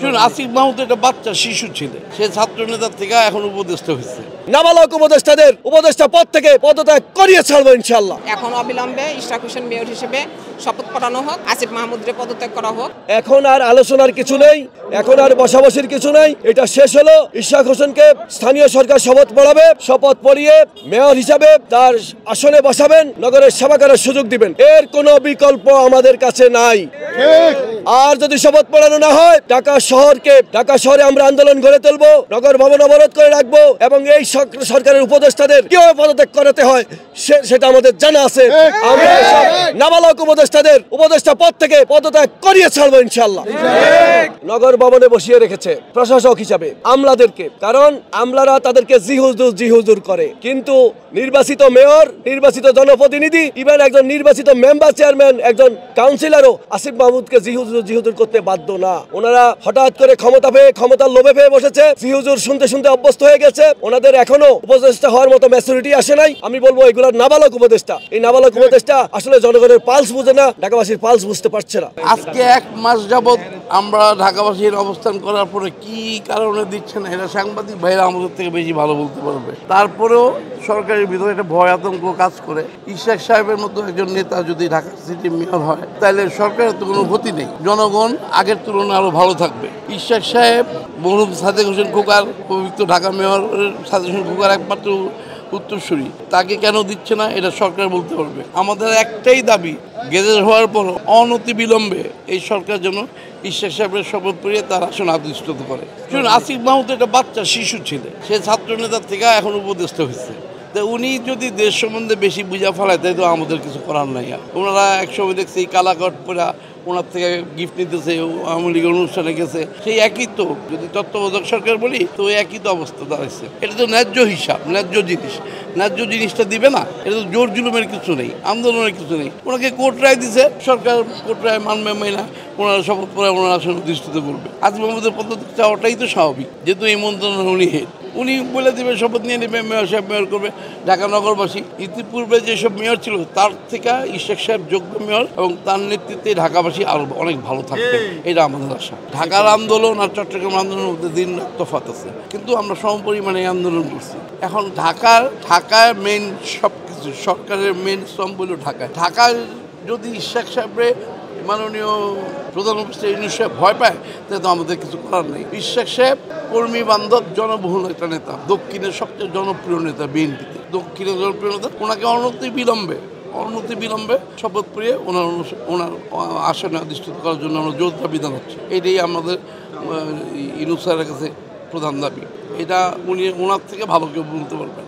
শুনুন, আসিফ মাহমুদ একটা বাচ্চা শিশু ছিল, সে ছাত্র নেতার থেকে এখন উপদেষ্টা হয়েছে। নাবালক উপদেষ্টাদের উপদেষ্টা পদ থেকে পদত্যাগ করিয়ে ছাড়বো ইনশাআল্লাহ। এখন অবিলম্বে ইশরাক হোসেন মেয়র হিসেবে শপথ পড়ানো হোক, আসিফ মাহমুদের পদত্যাগ করা হোক। এখন আর আলোচনার কিছু নেই, এখন আর বসাবসির কিছু নেই, এটা শেষ হলো। ইশরাক হোসেনকে স্থানীয় সরকার শপথ পড়াবে, শপথ পড়িয়ে মেয়র হিসাবে তার আসনে বসাবেন, নগরের সেবা করার সুযোগ দিবেন। এর কোনো বিকল্প আমাদের কাছে নাই। আর যদি শপথ পড়ানো না হয়, ঢাকা শহরে আমরা আন্দোলন গড়ে তুলবো, নগর ভবন অবরোধ করে রাখবো এবং এই সরকারের উপদেষ্টাদের কিভাবে পদত্যাগ করাতে হয় সেটা আমাদের জানা আছে। আমরা নাবালক উপদেষ্টাদের উপদেষ্টা পদ থেকে পদত্যাগ করিয়ে ছাড়বো ইনশাআল্লাহ। নগর ভবনে বসিয়ে রেখেছে প্রশাসক হিসাবে আমলাদেরকে, কারণ আমলারা তাদেরকে জি হুজুর করে, কিন্তু নির্বাচিত মেয়র, নির্বাচিত জনপ্রতিনিধি, ইভেন একজন নির্বাচিত মেম্বার চেয়ারম্যান, একজন কাউন্সিলরও আসিফ মাহমুদকে জি হুজুর করতে বাধ্য না। ওনারা হঠাৎ করে ক্ষমতার লোভে পেয়ে বসেছে, জি হুজুর শুনতে শুনতে অভ্যস্ত হয়ে গেছে। ওনাদের এখনো উপদেষ্টা হওয়ার মতো ম্যাচুরিটি আসে নাই। আমি বলবো এগুলো নাবালক উপদেষ্টা। এই নাবালক উপদেষ্টা আসলে জনগণের পালস বুঝে না, ঢাকাবাসীর পালস বুঝতে পারছে না। আজকে 1 মাস যাবৎ আমরা ঢাকাবাসীর অবস্থান করার পরে কি কারণে দিচ্ছে না, এটা সাংবাদিক ভাইরা আমাদের থেকে বেশি ভালো বলতে পারবে। তারপরেও সরকারের ভিতরে একটা ভয় আতঙ্ক কাজ করে। ইশরাক সাহেবের মতো একজন নেতা যদি ঢাকা সিটি মেয়র হয়, তাহলে সরকারের তো কোনো ক্ষতি নেই, জনগণ আগের তুলনায় আরো ভালো থাকবে। ইশরাক সাহেব মরহুম সাদেক হোসেন খোকার, পবিত্র ঢাকা মেয়রের সাদেক হোসেন খোকার একমাত্র উত্তরসূরি, তাকে কেন দিচ্ছে না এটা সরকার বলতে পারবে। আমাদের একটাই দাবি, গেজেট হওয়ার পর অনতি বিলম্বে এই সরকার যেন ইশরাক সাহেবের শপথ পড়িয়ে তার আসন আদিষ্ঠিত করে। শুনুন, আসিফ মাহমুদ একটা বাচ্চা শিশু ছিল, সে ছাত্র নেতার থেকে এখন উপদেষ্টা হয়েছে। তো উনি যদি দেশ সম্বন্ধে বেশি বুঝা ফেলায়, তাই তো আমাদের কিছু করার নাই। ওনারা একসময় দেখছি কালাকট পরা ওনার থেকে গিফট নিতেছে, আওয়ামী লীগের অনুষ্ঠানে গেছে, সেই একই তো, যদি তত্ত্বাবধায়ক সরকার বলি তো একই তো অবস্থা দাঁড়াচ্ছে। এটা তো ন্যায্য হিসাব, ন্যায্য জিনিসটা দিবে না। এটা তো জোর জুলুমের কিছু নেই, আন্দোলনের কিছু নেই। ওনাকে কোর্ট রায় দিছে, সরকার কোর্ট রায় মানবে না, ওনারা শপথ পরে ওনার আসন অধিষ্ঠিত করবে। আসিফ মাহমুদের পদ্ধতি চাওয়াটাই তো স্বাভাবিক, যেহেতু এই মন্ত্রণালয় উনি হেড, উনি বলে দেবে, শপথ নিয়ে নেবে, মেয়র সাহেব মেয়র করবে। ঢাকা নগরবাসী ইতিপূর্বে যেসব মেয়র ছিল তার থেকে ইশরাক সাহেব যোগ্য মেয়র এবং তার নেতৃত্বে ঢাকাবাসী আরো অনেক ভালো থাকবে, এটা আমাদের আশা। ঢাকার আন্দোলন আর চট্টগ্রাম আন্দোলনের মধ্যে দিন রাত তফাৎ আছে, কিন্তু আমরা সমপরিমাণে আন্দোলন করছি। এখন ঢাকায় মেইন সব কিছু, সরকারের মেইন স্তম্ভ হলো ঢাকায় যদি ইশরাক সাহেবরে মাননীয় প্রধানমন্ত্রী ইউনূস সাহেব ভয় পায়, তাহলে তো আমাদের কিছু করার নেই। ইশরাক সাহেব কর্মী বান্ধব, জনবহুল একটা নেতা, দক্ষিণের সবচেয়ে জনপ্রিয় নেতা, বিএনপিতে দক্ষিণের জনপ্রিয় নেতা। ওনাকে অনতি বিলম্বে শপথ পড়িয়ে ওনার আসনে অধিষ্ঠিত করার জন্য আমরা জোর দাবি জানাচ্ছি। এটাই আমাদের ইউনূস স্যারের কাছে প্রধান দাবি। এটা উনি ওনার থেকে ভালো কেউ বলতে পারবেন,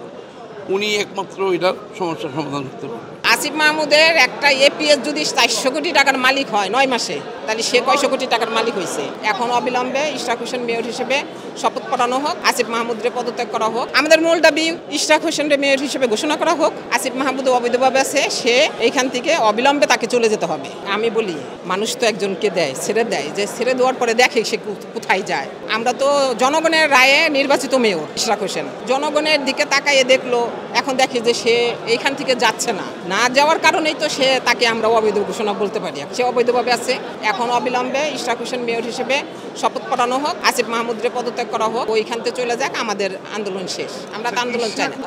উনি একমাত্র এটার সমস্যার সমাধান করতে পারবেন। আসিফ মাহমুদের একটা এপিএস যদি 400 কোটি টাকার মালিক হয় 9 মাসে, তাহলে সে কয়শো কোটি টাকার মালিক হয়েছে। এখন অবিলম্বে ইশরাক হোসেন মেয়র হিসেবে শপথ পড়ানো হোক, আসিফ মাহমুদের পদত্যাগ করা হোক। আমাদের মূল দাবি ইশরাক হোসেনকে মেয়র হিসেবে ঘোষণা করা হোক। আসিফ মাহমুদ অবৈধভাবে আছে, সে এইখান থেকে অবিলম্বে তাকে চলে যেতে হবে। আমি বলি, মানুষ তো একজনকে ছেড়ে দেয়, যে ছেড়ে দেওয়ার পরে দেখে সে কোথায় যায়। আমরা তো জনগণের রায়ে নির্বাচিত মেয়র ইশরাক হোসেন, জনগণের দিকে তাকাইয়ে দেখলো, এখন দেখে যে সে এইখান থেকে যাচ্ছে না যাওয়ার কারণেই তো তাকে আমরা অবৈধ ঘোষণা বলতে পারি। সে অবৈধভাবে আছে। এখন অবিলম্বে ইশরাক হোসেন মেয়র হিসেবে শপথ পড়ানো হোক, আসিফ মাহমুদের পদত্যাগ করা হোক, ওইখান থেকে চলে যাক, আমাদের আন্দোলন শেষ। আমরা তো আন্দোলন চাই না।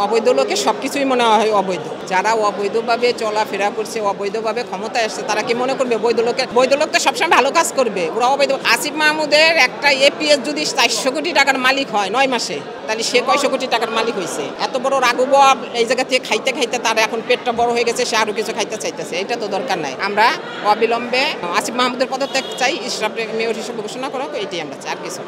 অবৈধ লোকে সবকিছুই মনে হয় অবৈধ। যারা অবৈধভাবে চলাফেরা করছে, অবৈধভাবে ক্ষমতায় আসছে, তারা কি মনে করবে বৈধ লোক তো সবসময় ভালো কাজ করবে? ওরা অবৈধ। আসিফ মাহমুদের একটা এপিএস যদি 400 কোটি টাকার মালিক হয় 9 মাসে, তাহলে সে কয়শো কোটি টাকার মালিক হয়েছে। এত বড় রাঘব এই জায়গা থেকে খাইতে তার এখন পেটটা বড় হয়ে গেছে, সে আরো কিছু খাইতে চাইতেছে। এটা তো দরকার নাই। আমরা অবিলম্বে আসিফ মাহমুদের পদত্যাগ চাই, ইশরাক মেয়র হিসেবে ঘোষণা করা হোক, এটাই আমরা চাই, আর কিছু।